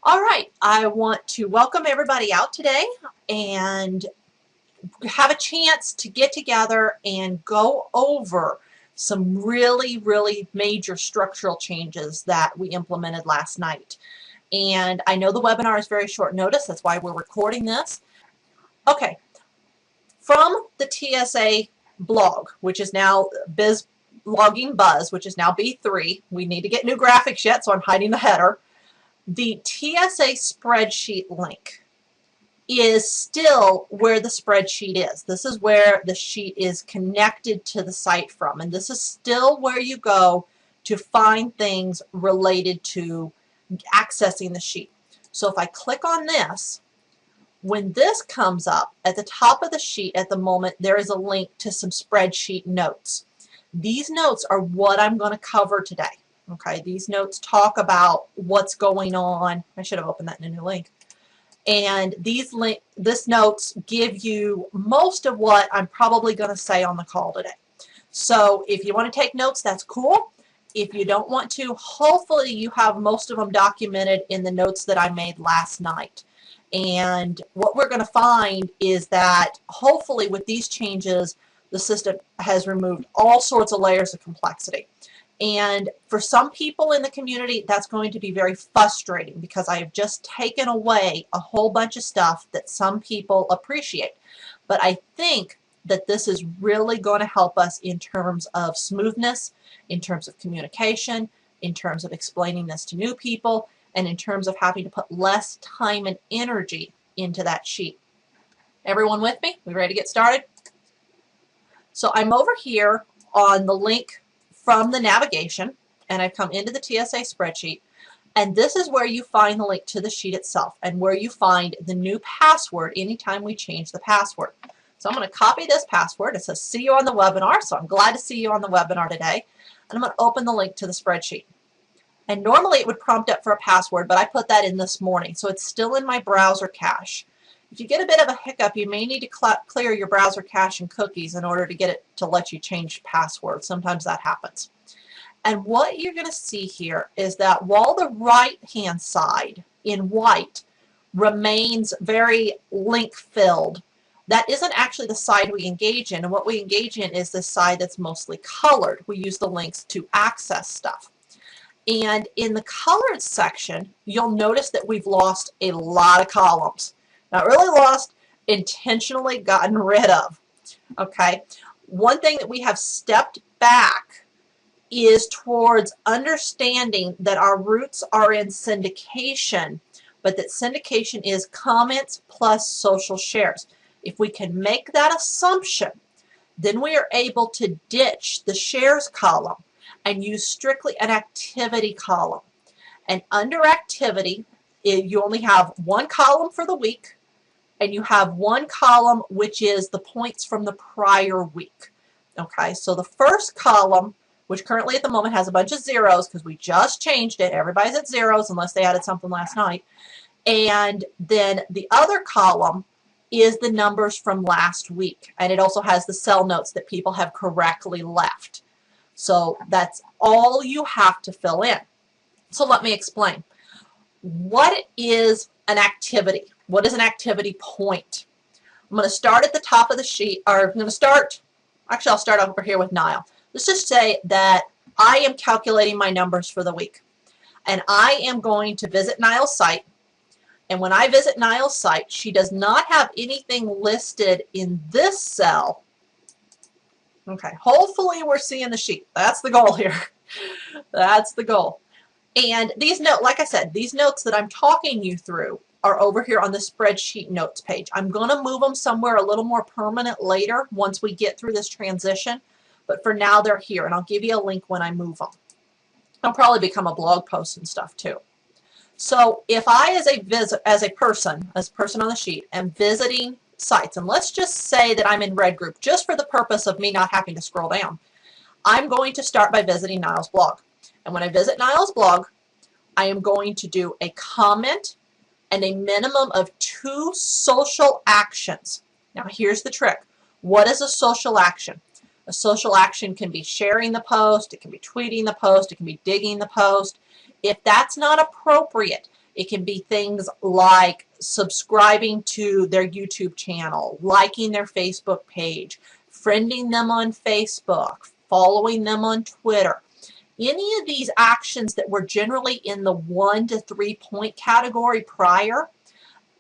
All right, I want to welcome everybody out today and have a chance to get together and go over some really major structural changes that we implemented last night. And I know the webinar is very short notice, that's why we're recording this. Okay, from the TSA blog, which is now Biz Blogging Buzz, which is now B3, we need to get new graphics yet, so I'm hiding the header. The TSA spreadsheet link is still where the spreadsheet is. This is where the sheet is connected to the site from, and this is still where you go to find things related to accessing the sheet. So if I click on this, when this comes up at the top of the sheet at the moment, there is a link to some spreadsheet notes. These notes are what I'm going to cover today. Okay, these notes talk about what's going on. I should have opened that in a new link. And this notes give you most of what I'm probably going to say on the call today. So if you want to take notes, that's cool. If you don't want to, hopefully you have most of them documented in the notes that I made last night. And what we're going to find is that hopefully with these changes, the system has removed all sorts of layers of complexity. And for some people in the community, that's going to be very frustrating because I have just taken away a whole bunch of stuff that some people appreciate. But I think that this is really going to help us in terms of smoothness, in terms of communication, in terms of explaining this to new people, and in terms of having to put less time and energy into that sheet. Everyone with me? We ready to get started? So I'm over here on the link from the navigation, and I've come into the TSA spreadsheet, and this is where you find the link to the sheet itself and where you find the new password anytime we change the password. So I'm going to copy this password. It says see you on the webinar, so I'm glad to see you on the webinar today. And I'm going to open the link to the spreadsheet. And normally it would prompt up for a password, but I put that in this morning, so it's still in my browser cache. If you get a bit of a hiccup, you may need to clear your browser cache and cookies in order to get it to let you change passwords. Sometimes that happens. And what you're going to see here is that while the right-hand side in white remains very link-filled, that isn't actually the side we engage in. And what we engage in is the side that's mostly colored. We use the links to access stuff. And in the colored section, you'll notice that we've lost a lot of columns. Not really lost, intentionally gotten rid of. Okay, one thing that we have stepped back is towards understanding that our roots are in syndication, but that syndication is comments plus social shares. If we can make that assumption, then we are able to ditch the shares column and use strictly an activity column. And under activity, you only have one column for the week, and you have one column which is the points from the prior week. Okay, so the first column, which currently at the moment has a bunch of zeros because we just changed it, everybody's at zeros unless they added something last night, and then the other column is the numbers from last week, and it also has the cell notes that people have correctly left. So that's all you have to fill in. So let me explain. What is an activity? What is an activity point? I'm going to start at the top of the sheet, or I'm going to start, actually I'll start over here with Niall. Let's just say that I am calculating my numbers for the week. And I am going to visit Niall's site. And when I visit Niall's site, she does not have anything listed in this cell. Okay, hopefully we're seeing the sheet. That's the goal here. That's the goal. And these notes, like I said, these notes that I'm talking you through are over here on the spreadsheet notes page. I'm going to move them somewhere a little more permanent later once we get through this transition, but for now they're here, and I'll give you a link when I move them. They'll probably become a blog post and stuff too. So if I, as a person on the sheet, am visiting sites, and let's just say that I'm in Red Group, just for the purpose of me not having to scroll down, I'm going to start by visiting Niall's blog. And when I visit Niall's blog, I am going to do a comment and a minimum of 2 social actions. Now here's the trick. What is a social action? A social action can be sharing the post, it can be tweeting the post, it can be digging the post. If that's not appropriate, It can be things like subscribing to their YouTube channel, liking their Facebook page, friending them on Facebook, following them on Twitter. Any of these actions that were generally in the 1 to 3 point category prior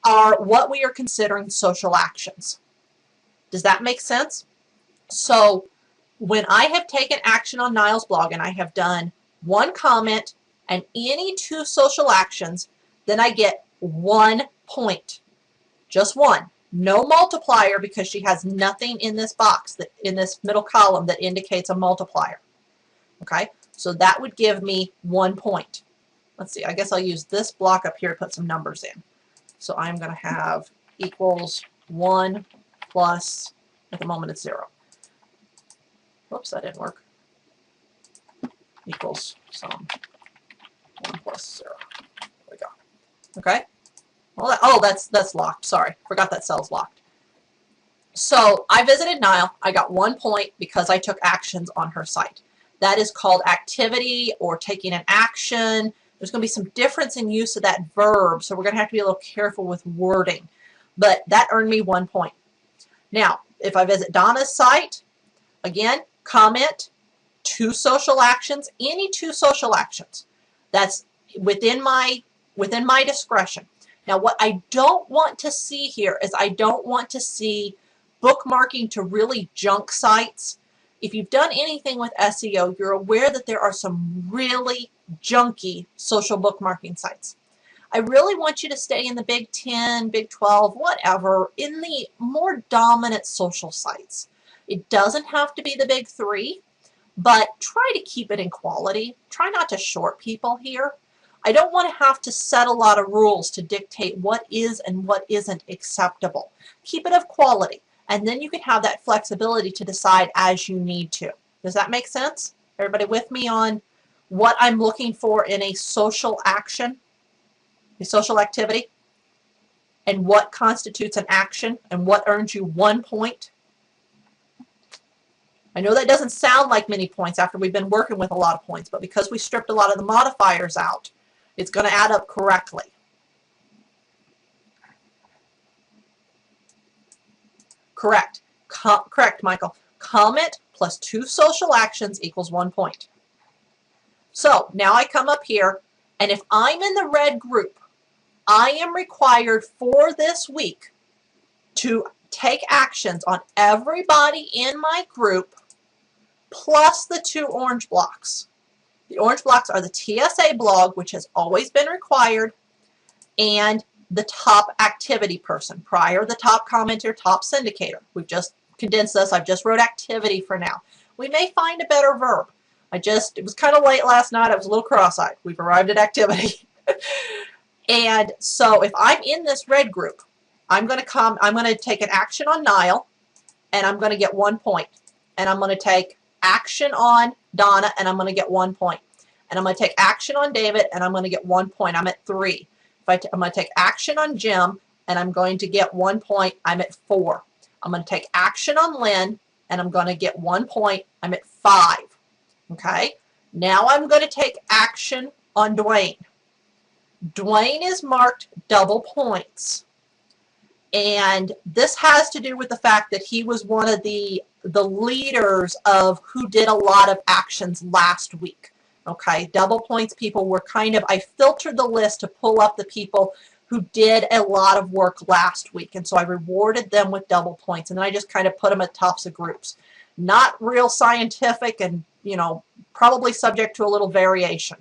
are what we are considering social actions. Does that make sense? So when I have taken action on Niall's blog and I have done one comment and any 2 social actions, then I get 1 point. Just 1. No multiplier because she has nothing in this box, that in this middle column, that indicates a multiplier. Okay, so that would give me 1 point. Let's see, I guess I'll use this block up here to put some numbers in. So I'm going to have equals 1 plus, at the moment it's 0. Whoops, that didn't work. Equals some 1 plus 0. There we go. Okay. Well, oh, that's locked. Sorry, forgot that cell's locked. So I visited Niall. I got 1 point because I took actions on her site. That is called activity or taking an action. There's going to be some difference in use of that verb, so we're going to have to be a little careful with wording. But that earned me 1 point. Now, if I visit Donna's site, again, comment, 2 social actions, any 2 social actions. That's within my discretion. Now, what I don't want to see here is I don't want to see bookmarking to really junk sites. If you've done anything with SEO, you're aware that there are some really junky social bookmarking sites. I really want you to stay in the Big 10, Big 12, whatever, in the more dominant social sites. It doesn't have to be the Big 3, but try to keep it in quality. Try not to short people here. I don't want to have to set a lot of rules to dictate what is and what isn't acceptable. Keep it of quality, and then you can have that flexibility to decide as you need to. Does that make sense? Everybody with me on what I'm looking for in a social action, a social activity, and what constitutes an action and what earns you 1 point? I know that doesn't sound like many points after we've been working with a lot of points, but because we stripped a lot of the modifiers out, it's going to add up correctly. Correct. Correct, Michael. Comment plus 2 social actions equals 1 point. So now I come up here, and if I'm in the red group, I am required for this week to take actions on everybody in my group plus the 2 orange blocks. The orange blocks are the TSA blog, which has always been required, and the top activity person, prior the top commenter, top syndicator. We've just condensed this. I've just wrote activity for now. We may find a better verb. It was kind of late last night. I was a little cross-eyed. We've arrived at activity. And so if I'm in this red group, I'm going to take an action on Niall, and I'm going to get 1 point. And I'm going to take action on Donna, and I'm going to get 1 point. And I'm going to take action on David, and I'm going to get 1 point. I'm at 3. I'm going to take action on Jim, and I'm going to get 1 point. I'm at 4. I'm going to take action on Lynn, and I'm going to get 1 point. I'm at 5. Okay? Now I'm going to take action on Dwayne. Dwayne is marked double points. And this has to do with the fact that he was one of the leaders of who did a lot of actions last week. Okay, double points people were I filtered the list to pull up the people who did a lot of work last week. And so I rewarded them with double points. And then I just kind of put them at tops of groups. Not real scientific and, probably subject to a little variation.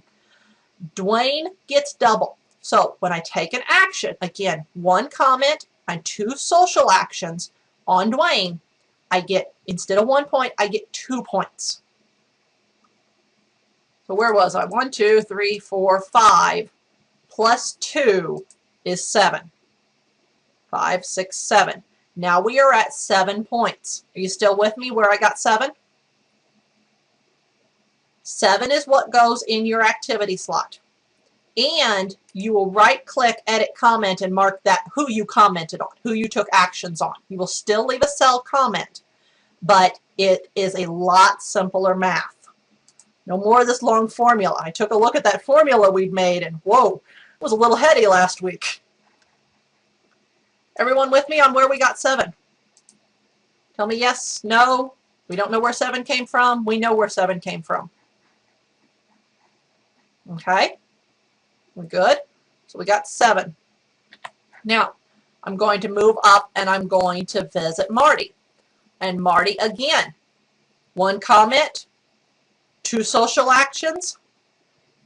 Dwayne gets double. So when I take an action, again, 1 comment and 2 social actions on Dwayne, I get, instead of 1 point, I get 2 points. So where was I? 1, 2, 3, 4, 5 plus 2 is 7. 5, 6, 7. Now we are at 7 points. Are you still with me where I got 7? 7 is what goes in your activity slot. And you will right-click, edit comment, and mark that who you commented on, who you took actions on. You will still leave a cell comment, but it is a lot simpler math. No more of this long formula. I took a look at that formula we've made, and whoa, was a little heady last week. Everyone with me on where we got 7? Tell me yes, no. We don't know where 7 came from. We know where 7 came from. Okay, we're good. So we got 7. Now, I'm going to move up and I'm going to visit Marty. And Marty, again, 1 comment, 2 social actions,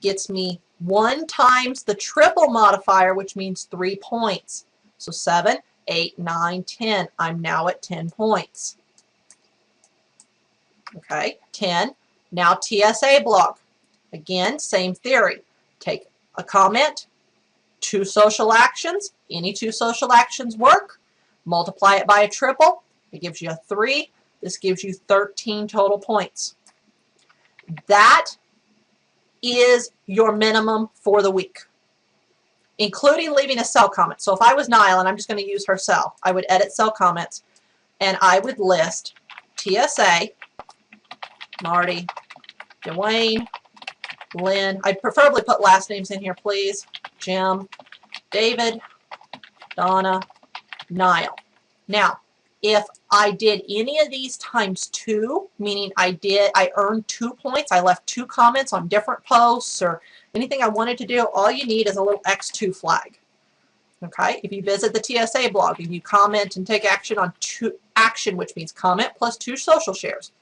gets me 1 times the triple modifier, which means 3 points. So 7, 8, 9, 10. I'm now at 10 points. Okay, 10. Now TSA blog. Again, same theory. Take a comment, 2 social actions. Any 2 social actions work. Multiply it by a triple. It gives you a 3. This gives you 13 total points. That is your minimum for the week, including leaving a cell comment. So if I was Nile, and I'm just going to use her cell, I would edit cell comments, and I would list TSA, Marty, Dwayne, Lynn. I'd preferably put last names in here, please. Jim, David, Donna, Nile. Now, if I did any of these times 2, meaning I earned 2 points, I left 2 comments on different posts or anything I wanted to do, all you need is a little X2 flag. Okay, if you visit the TSA blog, if you comment and take action on action, which means comment plus 2 social shares.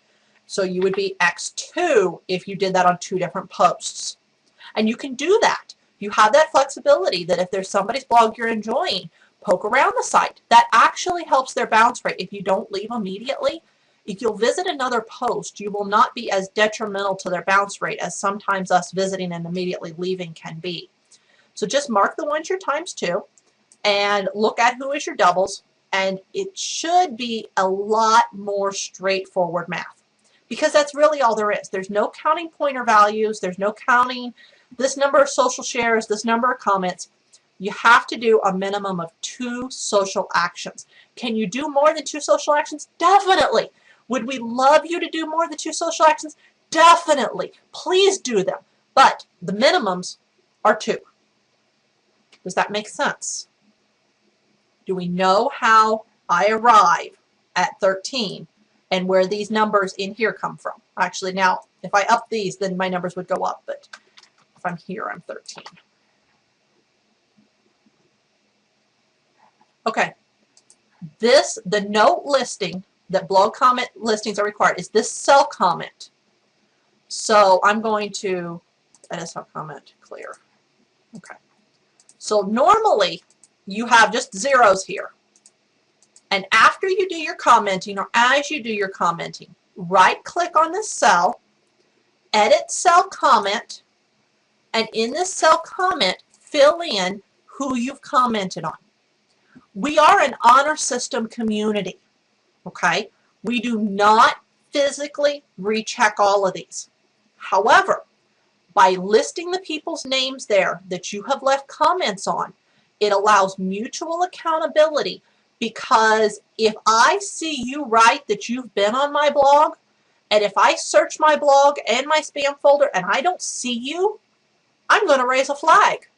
So you would be X2 if you did that on 2 different posts. And you can do that. You have that flexibility that if there's somebody's blog you're enjoying, poke around the site. That actually helps their bounce rate. If you don't leave immediately, if you'll visit another post, you will not be as detrimental to their bounce rate as sometimes us visiting and immediately leaving can be. So just mark the ones you're times 2 and look at who is your doubles, and it should be a lot more straightforward math. Because that's really all there is. There's no counting pointer values. There's no counting this number of social shares, this number of comments. You have to do a minimum of 2 social actions. Can you do more than 2 social actions? Definitely. Would we love you to do more than 2 social actions? Definitely. Please do them. But the minimums are 2. Does that make sense? Do we know how I arrive at 13? And where these numbers in here come from. Actually, now, if I up these, then my numbers would go up. But if I'm here, I'm 13. Okay. The note listing that blog comment listings are required is this cell comment. So I'm going to edit cell comment, clear. Okay. So normally, you have just zeros here. And after you do your commenting, or as you do your commenting, right-click on this cell, edit cell comment, and in this cell comment, fill in who you've commented on. We are an honor system community, okay? We do not physically recheck all of these. However, by listing the people's names there that you have left comments on, it allows mutual accountability. Because if I see you write that you've been on my blog, and if I search my blog and my spam folder and I don't see you, I'm going to raise a flag.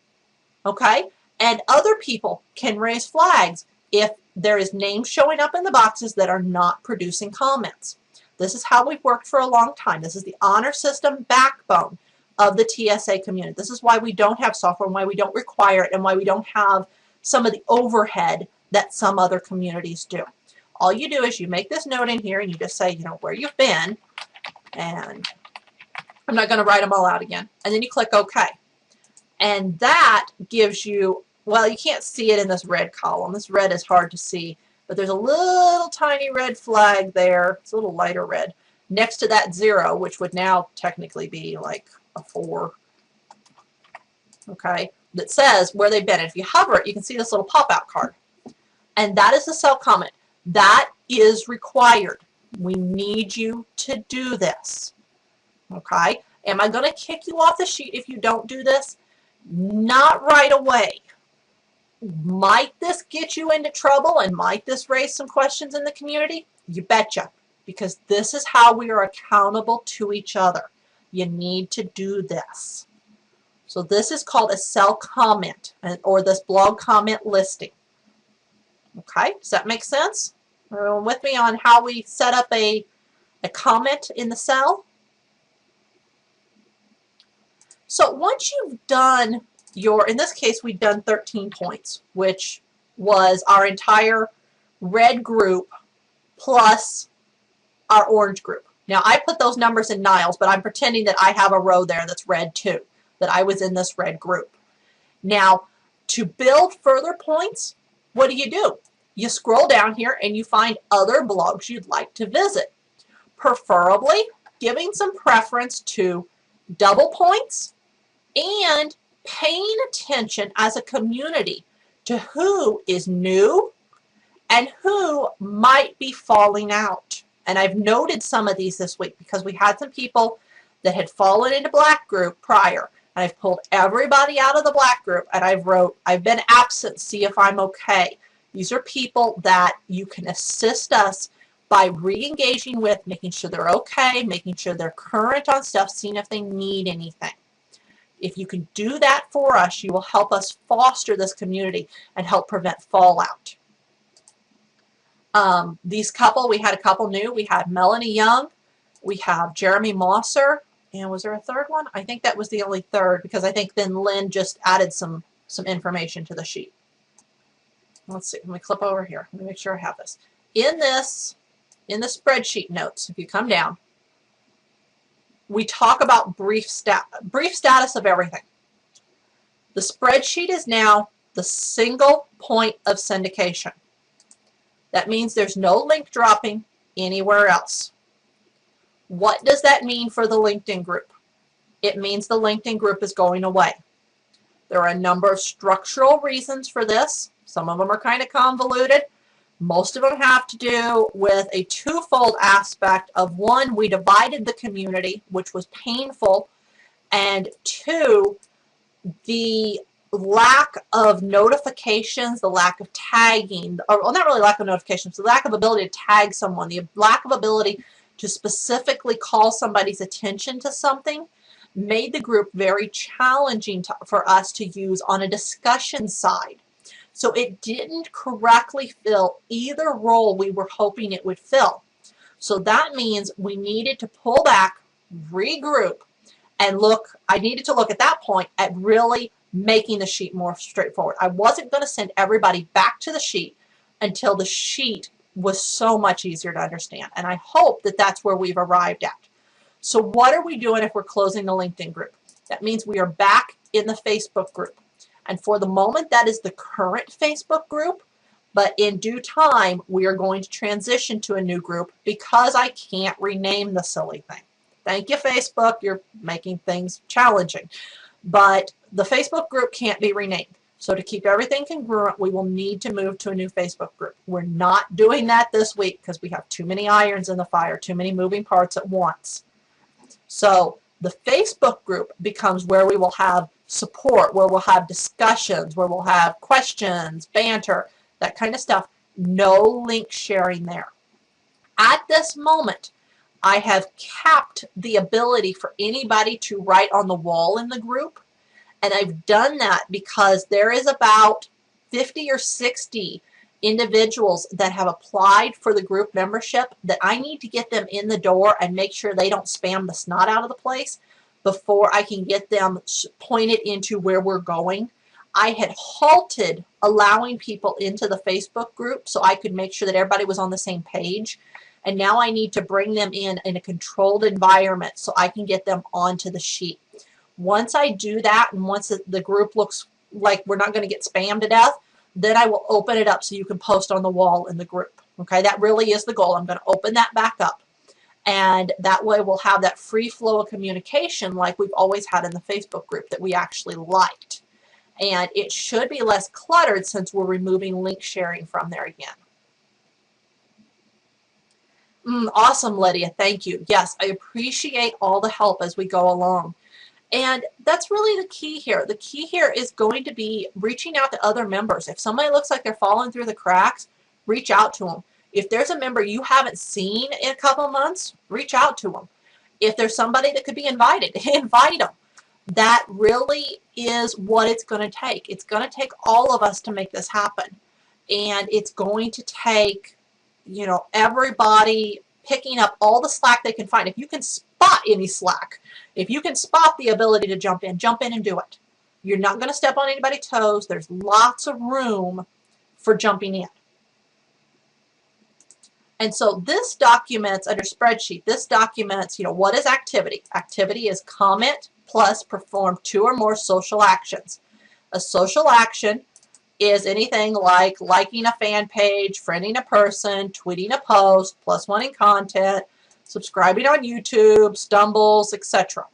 Okay? And other people can raise flags if there is names showing up in the boxes that are not producing comments. This is how we've worked for a long time. This is the honor system backbone of the TSA community. This is why we don't have software and why we don't require it and why we don't have some of the overhead that some other communities do. All you do is you make this note in here and you just say, you know, where you've been, and I'm not going to write them all out again. And then you click OK. And that gives you, well, you can't see it in this red column. This red is hard to see, but there's a little tiny red flag there. It's a little lighter red next to that 0, which would now technically be like a 4. Okay, that says where they've been. And if you hover it, you can see this little pop-out card. And that is the cell comment. That is required. We need you to do this. Okay? Am I going to kick you off the sheet if you don't do this? Not right away. Might this get you into trouble and might this raise some questions in the community? You betcha. Because this is how we are accountable to each other. You need to do this. So this is called a cell comment, or this blog comment listing. Okay, does that make sense? Everyone with me on how we set up a comment in the cell? So once you've done your, in this case, we've done 13 points, which was our entire red group plus our orange group. Now I put those numbers in Niles, but I'm pretending that I have a row there that's red too, that I was in this red group. Now, to build further points, what do? You scroll down here and you find other blogs you'd like to visit, preferably giving some preference to double points and paying attention as a community to who is new and who might be falling out. And I've noted some of these this week because we had some people that had fallen into black group prior. And I've pulled everybody out of the black group and I've been absent, see if I'm okay. These are people that you can assist us by re-engaging with, making sure they're okay, making sure they're current on stuff, seeing if they need anything. If you can do that for us, you will help us foster this community and help prevent fallout. These couple, we had a couple new. We had Melanie Young, we have Jeremy Mosser, and was there a third one? I think that was the only third because I think then Lynn just added some information to the sheet. Let's see, let me clip over here. Let me make sure I have this. In the spreadsheet notes, if you come down, we talk about brief status of everything. The spreadsheet is now the single point of syndication. That means there's no link dropping anywhere else. What does that mean for the LinkedIn group? It means the LinkedIn group is going away. There are a number of structural reasons for this. Some of them are kind of convoluted. Most of them have to do with a twofold aspect of, one, we divided the community, which was painful, and two, the lack of notifications, the lack of tagging, or well, not really lack of notifications, the lack of ability to tag someone, the lack of ability to specifically call somebody's attention to something made the group very challenging for us to use on a discussion side. So it didn't correctly fill either role we were hoping it would fill. So that means we needed to pull back, regroup, and look. I needed to look at that point at really making the sheet more straightforward. I wasn't going to send everybody back to the sheet until the sheet was so much easier to understand. And I hope that that's where we've arrived at. So what are we doing if we're closing the LinkedIn group? That means we are back in the Facebook group. And for the moment, that is the current Facebook group. But in due time, we are going to transition to a new group because I can't rename the silly thing. Thank you, Facebook. You're making things challenging. But the Facebook group can't be renamed. So to keep everything congruent, we will need to move to a new Facebook group. We're not doing that this week because we have too many irons in the fire, too many moving parts at once. So the Facebook group becomes where we will have support, where we'll have discussions, where we'll have questions, banter, that kind of stuff. No link sharing there. At this moment, I have capped the ability for anybody to write on the wall in the group. And I've done that because there is about 50 or 60 individuals that have applied for the group membership that I need to get them in the door and make sure they don't spam the snot out of the place before I can get them pointed into where we're going. I had halted allowing people into the Facebook group so I could make sure that everybody was on the same page. And now I need to bring them in a controlled environment so I can get them onto the sheet. Once I do that, and once the group looks like we're not going to get spammed to death, then I will open it up so you can post on the wall in the group. Okay, that really is the goal. I'm going to open that back up. And that way we'll have that free flow of communication like we've always had in the Facebook group that we actually liked. And it should be less cluttered since we're removing link sharing from there again. Awesome, Lydia. Thank you. Yes, I appreciate all the help as we go along. And that's really the key here. The key here is going to be reaching out to other members. If somebody looks like they're falling through the cracks, reach out to them. If there's a member you haven't seen in a couple of months, reach out to them. If there's somebody that could be invited, invite them. That really is what it's going to take. It's going to take all of us to make this happen. And it's going to take, you know, everybody picking up all the slack they can find. If you can spot any slack, if you can spot the ability to jump in and do it. You're not going to step on anybody's toes. There's lots of room for jumping in. And so this documents, under spreadsheet, this documents, you know, what is activity? Activity is comment plus perform 2 or more social actions. A social action is anything like liking a fan page, friending a person, tweeting a post, +1 in content, subscribing on YouTube, stumbles, etc.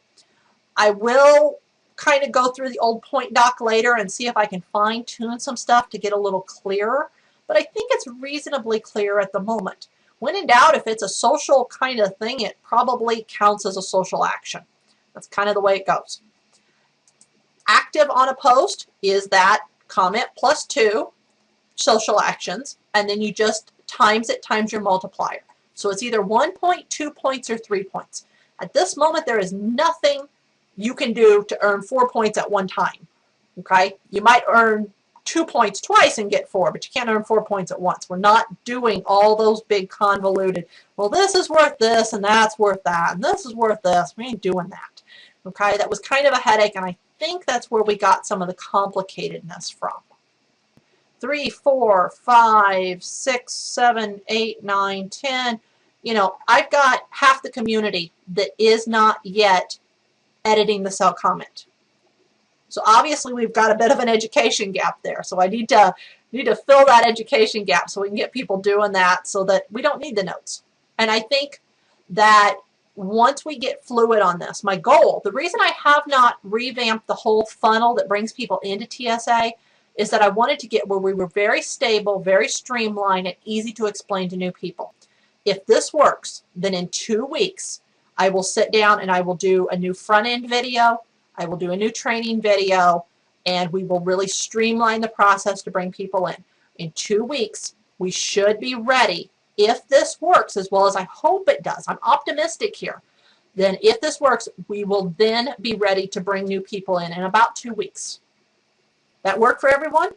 I will kind of go through the old point doc later and see if I can fine tune some stuff to get a little clearer, but I think it's reasonably clear at the moment. When in doubt, if it's a social kind of thing, it probably counts as a social action. That's kind of the way it goes. Active on a post is that comment +2 social actions, and then you just times it times your multiplier. So it's either 1 point, 2 points, or 3 points. At this moment, there is nothing you can do to earn 4 points at one time. Okay? You might earn 2 points twice and get 4, but you can't earn 4 points at once. We're not doing all those big convoluted, well, this is worth this, and that's worth that, and this is worth this. We ain't doing that. Okay? That was kind of a headache, and I think that's where we got some of the complicatedness from. 3, 4, 5, 6, 7, 8, 9, 10. You know, I've got half the community that is not yet editing the cell comment. So obviously we've got a bit of an education gap there. So I need to fill that education gap so we can get people doing that so that we don't need the notes. And I think that once we get fluid on this, my goal, the reason I have not revamped the whole funnel that brings people into TSA is that I wanted to get where we were very stable, very streamlined, and easy to explain to new people. If this works, then in 2 weeks, I will sit down and I will do a new front-end video, I will do a new training video, and we will really streamline the process to bring people in. In 2 weeks, we should be ready. If this works as well as I hope it does, I'm optimistic here, then if this works, we will then be ready to bring new people in about 2 weeks. That work for everyone?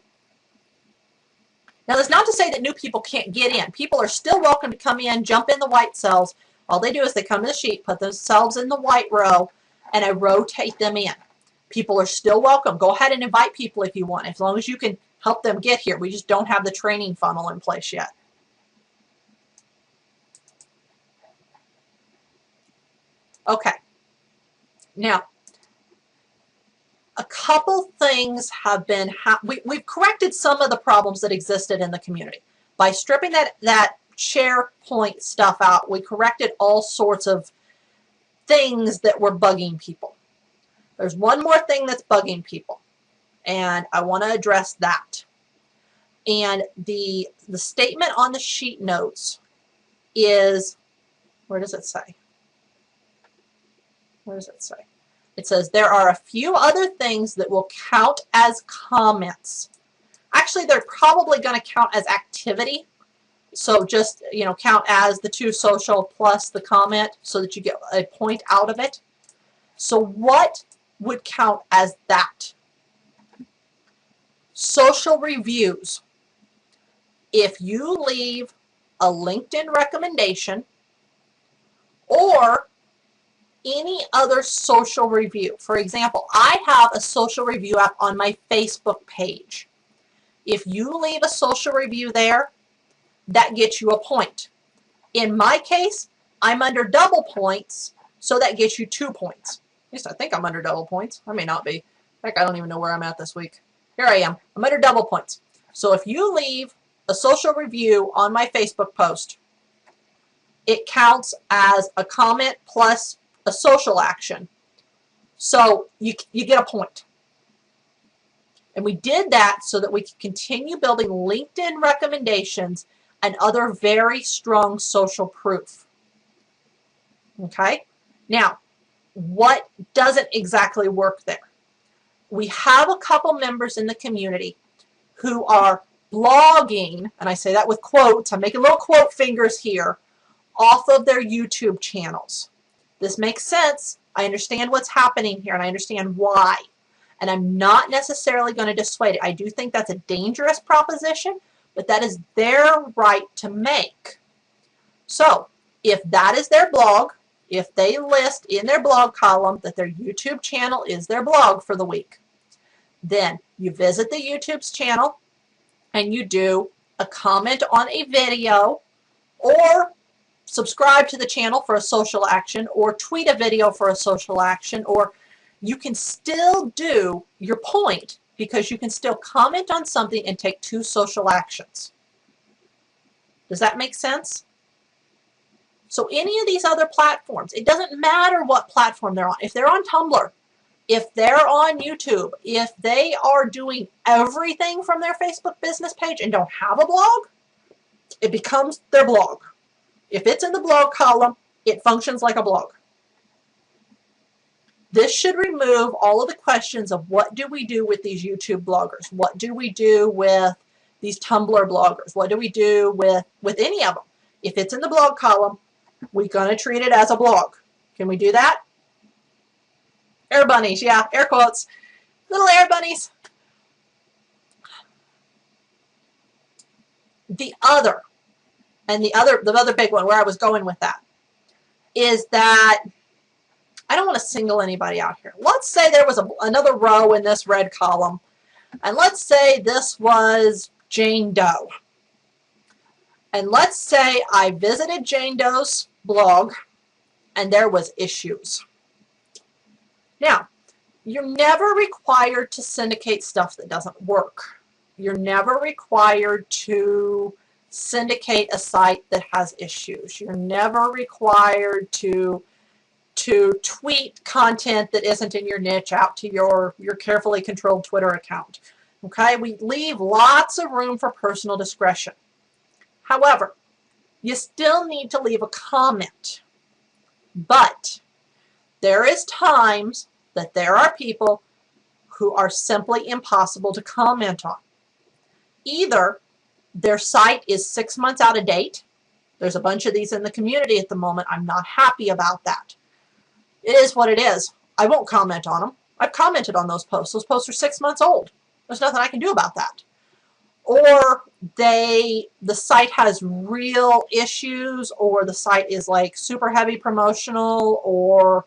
Now, that's not to say that new people can't get in. People are still welcome to come in, jump in the white cells. All they do is they come to the sheet, put themselves in the white row, and I rotate them in. People are still welcome. Go ahead and invite people if you want, as long as you can help them get here. We just don't have the training funnel in place yet. Okay. Now, a couple things have been, we've corrected some of the problems that existed in the community. By stripping that SharePoint stuff out, we corrected all sorts of things that were bugging people. There's one more thing that's bugging people, and I want to address that. And the statement on the sheet notes is, where does it say? Where does it say? It says there are a few other things that will count as comments. Actually, they're probably going to count as activity. So just, you know, count as the 2 social plus the comment so that you get a point out of it. So what would count as that? Social reviews. If you leave a LinkedIn recommendation or any other social review. For example, I have a social review app on my Facebook page. If you leave a social review there, that gets you a point. In my case, I'm under double points, so that gets you 2 points. At least I think I'm under double points. I may not be. Heck, I don't even know where I'm at this week. Here I am. I'm under double points. So if you leave a social review on my Facebook post, it counts as a comment plus a social action. So you get a point. And we did that so that we could continue building LinkedIn recommendations and other very strong social proof. Okay? Now, what doesn't exactly work there? We have a couple members in the community who are blogging, and I say that with quotes, I'm making little quote fingers here, off of their YouTube channels. This makes sense I understand what's happening here, and I understand why. And I'm not necessarily going to dissuade it. I do think that's a dangerous proposition, but that is their right to make. So if that is their blog, if they list in their blog column that their YouTube channel is their blog for the week, then you visit the YouTube's channel and you do a comment on a video, or subscribe to the channel for a social action, or tweet a video for a social action, or you can still do your point because you can still comment on something and take 2 social actions. Does that make sense? So any of these other platforms, it doesn't matter what platform they're on. If they're on Tumblr, if they're on YouTube, if they are doing everything from their Facebook business page and don't have a blog, it becomes their blog. If it's in the blog column, it functions like a blog. This should remove all of the questions of what do we do with these YouTube bloggers? What do we do with these Tumblr bloggers? What do we do with any of them? If it's in the blog column, we're going to treat it as a blog. Can we do that? Air bunnies, yeah, air quotes. Little air bunnies. The other big one, where I was going with that, is that I don't want to single anybody out here. Let's say there was another row in this red column, and let's say this was Jane Doe. And let's say I visited Jane Doe's blog, and there was issues. Now, you're never required to syndicate stuff that doesn't work. You're never required to syndicate a site that has issues. You're never required to tweet content that isn't in your niche out to your carefully controlled Twitter account. Okay, we leave lots of room for personal discretion. However, you still need to leave a comment. But there is times that there are people who are simply impossible to comment on. Either their site is 6 months out of date. There's a bunch of these in the community at the moment. I'm not happy about that. It is what it is. I won't comment on them. I've commented on those posts. Those posts are 6 months old. There's nothing I can do about that. Or the site has real issues, or the site is like super heavy promotional, or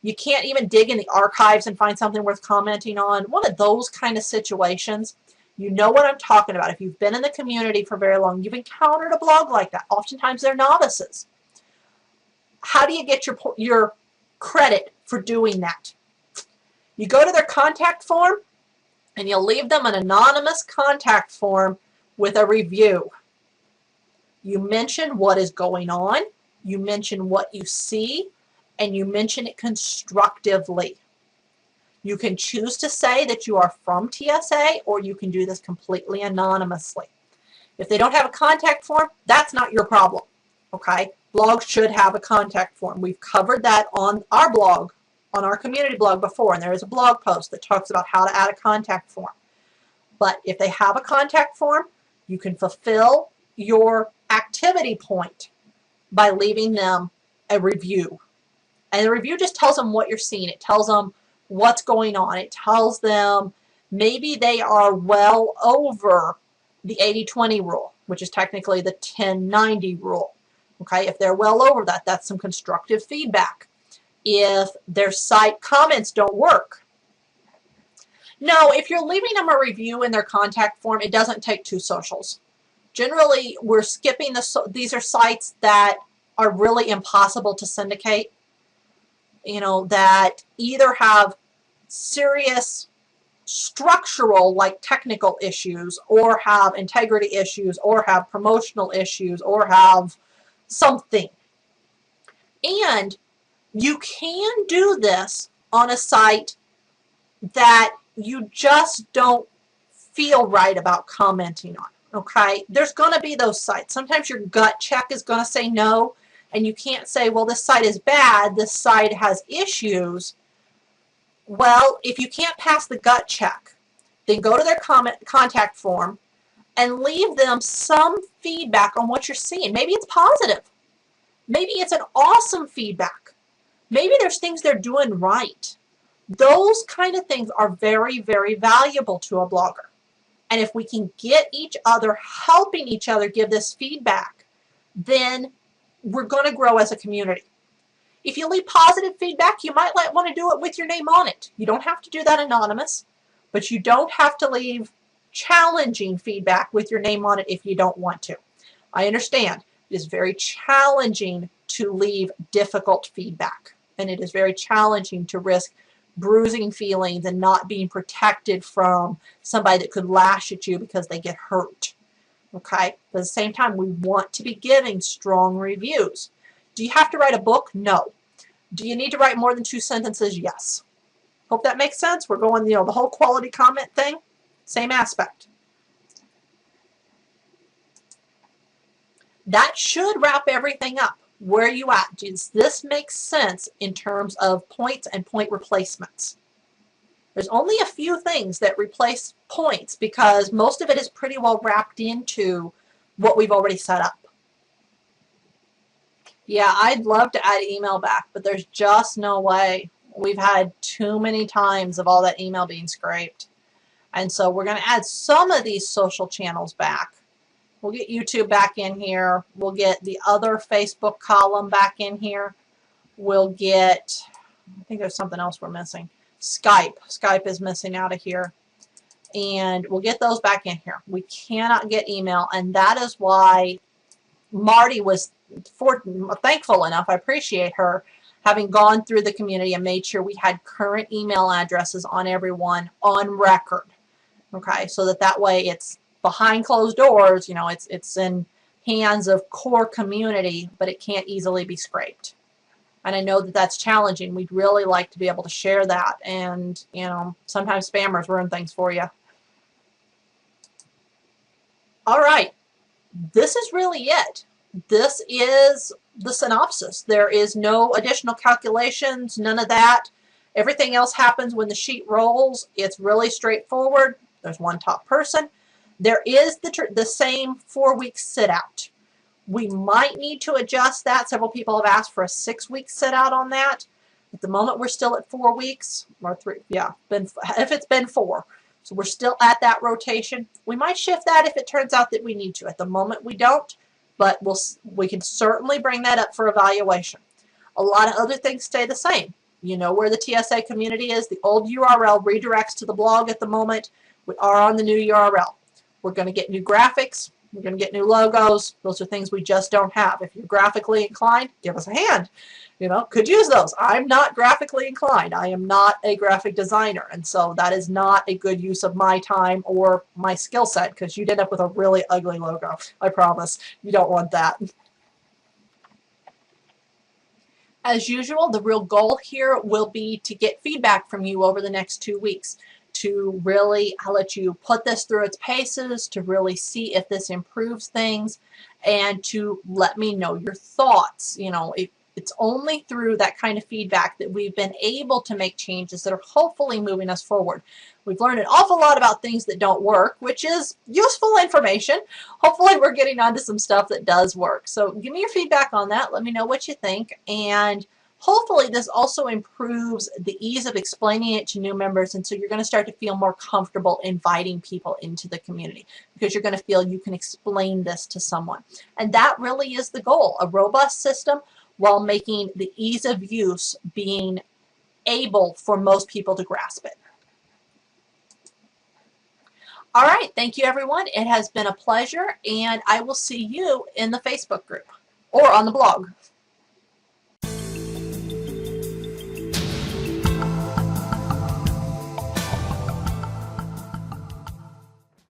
you can't even dig in the archives and find something worth commenting on. One of those kind of situations. You know what I'm talking about. If you've been in the community for very long, you've encountered a blog like that. Oftentimes they're novices. How do you get your credit for doing that? You go to their contact form and you'll leave them an anonymous contact form with a review. You mention what is going on, you mention what you see, and you mention it constructively. You can choose to say that you are from TSA, or you can do this completely anonymously. If they don't have a contact form, that's not your problem. Okay? Blogs should have a contact form. We've covered that on our blog, on our community blog before, and there is a blog post that talks about how to add a contact form. But if they have a contact form, you can fulfill your activity point by leaving them a review. And the review just tells them what you're seeing. It tells them what's going on. It tells them maybe they are well over the 80-20 rule, which is technically the 10-90 rule. Okay, if they're well over that, that's some constructive feedback. If their site comments don't work. No, if you're leaving them a review in their contact form, it doesn't take 2 socials. Generally, we're skipping these are sites that are really impossible to syndicate. You know, that either have serious structural, like technical issues, or have integrity issues, or have promotional issues, or have something. And you can do this on a site that you just don't feel right about commenting on. Okay? There's going to be those sites. Sometimes your gut check is going to say no, and you can't say, well, this site is bad, this site has issues. Well, if you can't pass the gut check, then go to their contact form and leave them some feedback on what you're seeing. Maybe it's positive. Maybe it's an awesome feedback. Maybe there's things they're doing right. Those kind of things are very, very valuable to a blogger. And if we can get each other, helping each other give this feedback, then we're going to grow as a community. If you leave positive feedback, you might want to do it with your name on it. You don't have to do that anonymous, but you don't have to leave challenging feedback with your name on it if you don't want to. I understand it is very challenging to leave difficult feedback, and it is very challenging to risk bruising feelings and not being protected from somebody that could lash at you because they get hurt. Okay, but at the same time, we want to be giving strong reviews. Do you have to write a book? No. Do you need to write more than 2 sentences? Yes. Hope that makes sense. We're going, the whole quality comment thing, same aspect. That should wrap everything up. Where are you at? Does this make sense in terms of points and point replacements? There's only a few things that replace points because most of it is pretty well wrapped into what we've already set up. Yeah, I'd love to add email back, but there's just no way. We've had too many times of all that email being scraped. And so we're going to add some of these social channels back. We'll get YouTube back in here. We'll get the other Facebook column back in here. We'll get, I think there's something else we're missing. Skype. Skype is missing out of here. And we'll get those back in here. We cannot get email, and that is why Marty was thankful enough, I appreciate her, having gone through the community and made sure we had current email addresses on everyone on record. Okay, so that way it's behind closed doors, it's in hands of core community, but it can't easily be scraped. And I know that that's challenging. We'd really like to be able to share that, and sometimes spammers ruin things for you. All right, this is really it. This is the synopsis. There is no additional calculations, none of that. Everything else happens when the sheet rolls. It's really straightforward. There's one top person. There is the same 4-week sit out. We might need to adjust that. Several people have asked for a 6-week sit out on that. At the moment, we're still at 4 weeks, or 3, yeah, if it's been 4. So we're still at that rotation. We might shift that if it turns out that we need to. At the moment, we don't, but we can certainly bring that up for evaluation. A lot of other things stay the same. You know where the TSA community is. The old URL redirects to the blog at the moment. We are on the new URL. We're going to get new graphics. We're going to get new logos. Those are things we just don't have. If you're graphically inclined, give us a hand. Could use those. I'm not graphically inclined. I am not a graphic designer, and so that is not a good use of my time or my skill set, because you'd end up with a really ugly logo. I promise. You don't want that. As usual, the real goal here will be to get feedback from you over the next 2 weeks, to really let you put this through its paces, to really see if this improves things, and to let me know your thoughts. It's only through that kind of feedback that we've been able to make changes that are hopefully moving us forward. We've learned an awful lot about things that don't work, which is useful information. Hopefully we're getting onto some stuff that does work. So give me your feedback on that. Let me know what you think. And hopefully this also improves the ease of explaining it to new members, and so you're going to start to feel more comfortable inviting people into the community because you're going to feel you can explain this to someone. And that really is the goal, a robust system while making the ease of use being able for most people to grasp it. All right, thank you everyone. It has been a pleasure, and I will see you in the Facebook group or on the blog.